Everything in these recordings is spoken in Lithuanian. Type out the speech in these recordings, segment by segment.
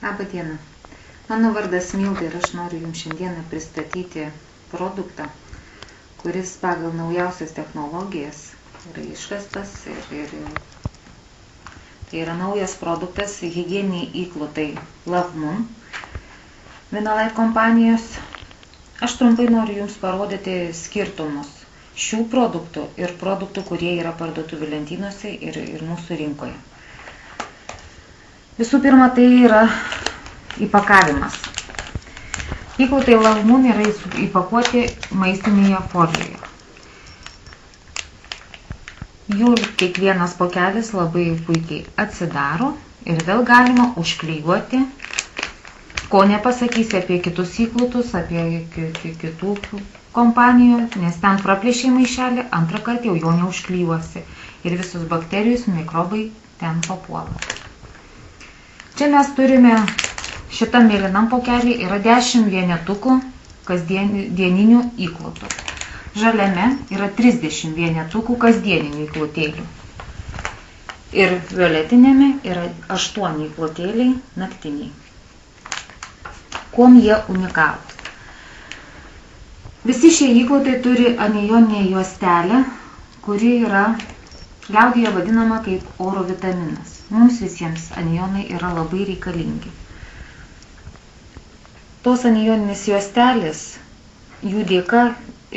Labą dieną. Mano vardas Milda ir aš noriu Jums šiandieną pristatyti produktą, kuris pagal naujausias technologijas yra išrastas ir tai yra naujas produktas higieniniai įklotai Lavmoon Vinalite kompanijos. Aš trumpai noriu Jums parodyti skirtumus šių produktų ir produktų, kurie yra parduotuvių lentynose ir mūsų rinkoje. Visų pirma, tai yra įpakavimas. Įklotai Lavmoon yra įpakuoti maistinėje folijoje. Jų kiekvienas pakelis labai puikiai atsidaro ir vėl galima užklijuoti, ko nepasakysi apie kitus įklotus, apie kitų kompanijų, nes ten praplėšiai maišelį, antrą kartą jau jo neužklijuosi ir visus bakterijus, mikrobai ten papuola. Čia mes turime šitam mėlynam pokelį yra 10 vienetukų kasdieninių įklotų. Žaliame yra 30 vienetukų kasdieninių įklotėlių. Ir violetinėme yra 8 įklotėliai naktiniai. Kuom jie unikalūs? Visi šie įklotai turi anijoninę juostelę, kuri yra liaudyje vadinama kaip oro vitaminas. Mums visiems anijonai yra labai reikalingi. Tos anijoninės juostelės, jų dėka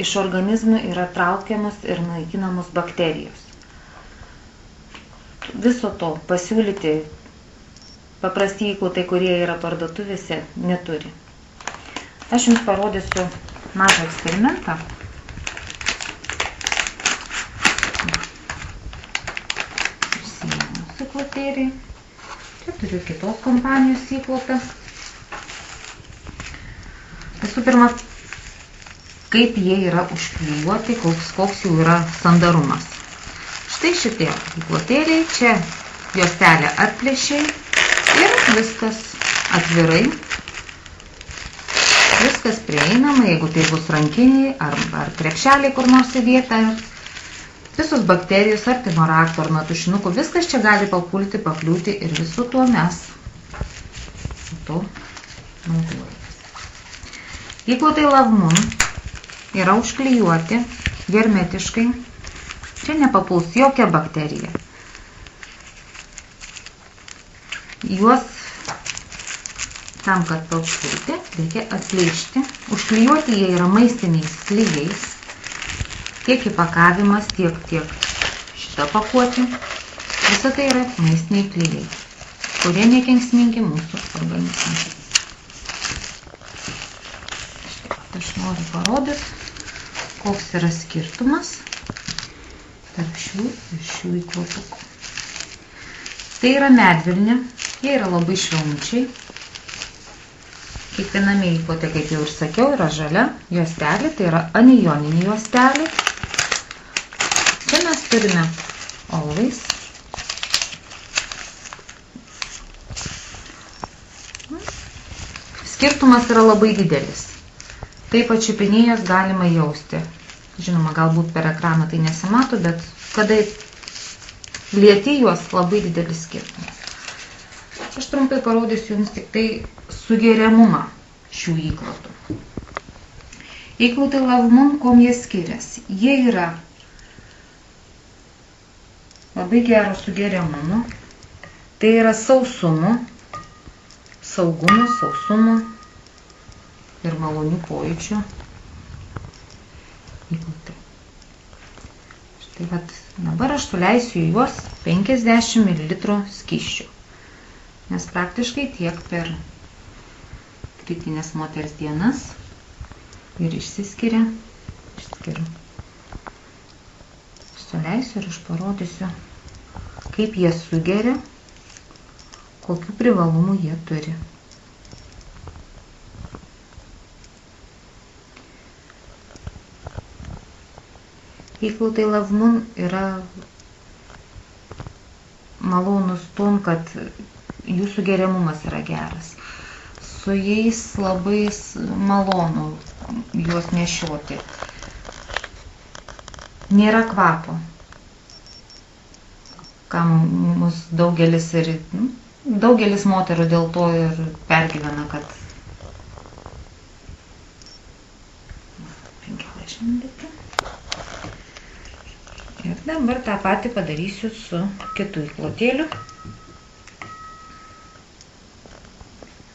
iš organizmų yra traukiamos ir naikinamos bakterijos. Viso to pasiūlyti paprasti įklotai, kurie yra parduotuvėse, neturi. Aš Jums parodysiu mažą eksperimentą. Įklotėliai. Čia turiu kitos kompanijos įklotą. Visų pirma, kaip jie yra užklijuoti, koks jų yra sandarumas. Štai šitie įklotėliai, čia juostelė atplėšiai ir viskas atvirai. Viskas prieinama, jeigu tai bus rankiniai ar krepšeliai kur nors įdėta. Visos bakterijos, artimo rakto ar nuo tušinukų, viskas čia gali papulti, pakliūti ir visų tuo mes to naudojamės. Įklotai Lavmoon yra užklijuoti hermetiškai. Čia nepapuls jokia bakterija. Juos tam, kad papulti, reikia atplėšti. Užklijuoti jie yra maistiniais klijais. Tiek įpakavimas, tiek šitą pakuotį. Visa tai yra maistiniai klijai, kurie nekenksmingi mūsų organizmui. Aš noriu parodyti, koks yra skirtumas tarp šių įklotukų. Tai yra medvilnė, jie yra labai švelnučiai. Kiekviename įklote, kaip jau ir sakiau, yra žalia juostelė, tai yra anijoninė juostelė. Čia mes turime Always. Skirtumas yra labai didelis. Taip pačiupinėjęs galima jausti. Žinoma, galbūt per ekraną tai nesimato, bet kada lieti juos, labai didelis skirtumas. Aš trumpai parodysiu Jums tik tai sugeriamumą šių įklotų. Įklotai Lavmoon, kuom jie skiriasi? Jie yra labai gero sugeriamumo, tai yra sausumo ir malonių pojūčių įklotai. Štai dabar aš suleisiu į juos 50 ml skysčių, nes praktiškai tiek per kritinės moters dienas ir išsiskiria. Suleisiu ir aš parodysiu, kaip jie sugeria, kokių privalumų jie turi. Įklotai Lavmoon yra malonus tom, kad jų sugeriamumas yra geras. Su jais labai malonu juos nešioti. Nėra kvapo, kam mus daugelis ir Daugelis moterų dėl to ir pergyvena, kad 50 ml. Ir dabar tą patį padarysiu su kitu įklotėliu.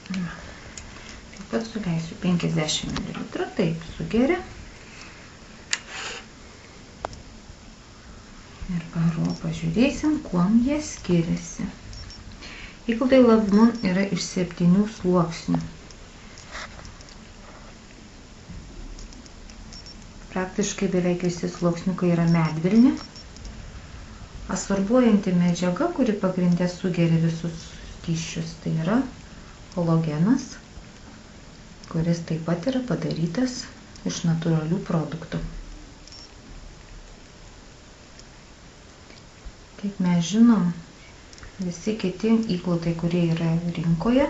Taip pat suleisiu 50 ml. Taip, sugeria. Ir pažiūrėsim, kuom jie skiriasi. Įklotai Love Moon yra iš 7 sluoksnių. Praktiškai beveik visi sluoksniukai yra medvilnė. Absorbuojanti medžiaga, kuri pagrinde sugeria visus skysčius, tai yra kolagenas, kuris taip pat yra padarytas iš natūralių produktų. Kaip mes žinom, visi kiti įklotai, kurie yra rinkoje,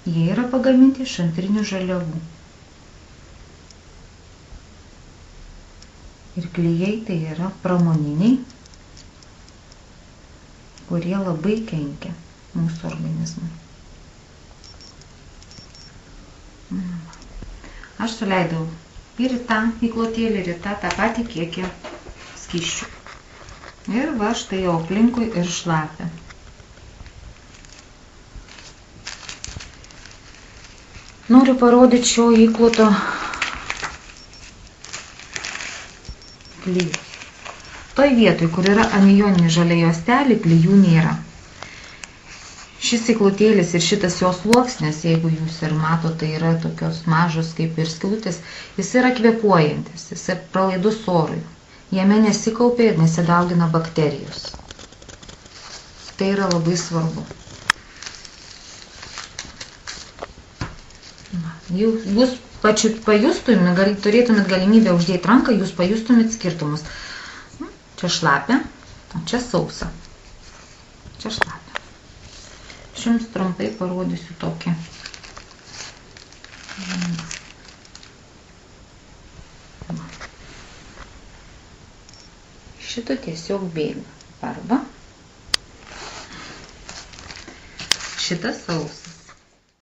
jie yra pagaminti iš antrinių žaliavų. Ir klijai tai yra pramoniniai, kurie labai kenkia mūsų organizmui. Aš suleidau ir į tą įklotėlį, ir į tą patį kiekį skysčių. Ir va štai jau aplinkui ir šlapia. Noriu parodyti šio įkloto klijų. Toj vietoj, kur yra amijoninė žalia juostelė, klijų nėra. Šis įklotėlis ir šitas jo sluoksnis, jeigu jūs ir mato, tai yra tokios mažos kaip ir skylutės, jis yra kvėpuojantis, jis yra pralaidus orui. Jame nesikaupia ir nesidaugina bakterijos. Tai yra labai svarbu. Jūs pajustumėt, turėtumėt galimybę uždėti ranką, jūs pajustumėt skirtumus. Čia šlapia, o čia sausa. Čia šlapia. Aš jums trumpai parodysiu tokį. Šito tiesiog bėga. Arba šitas sausas.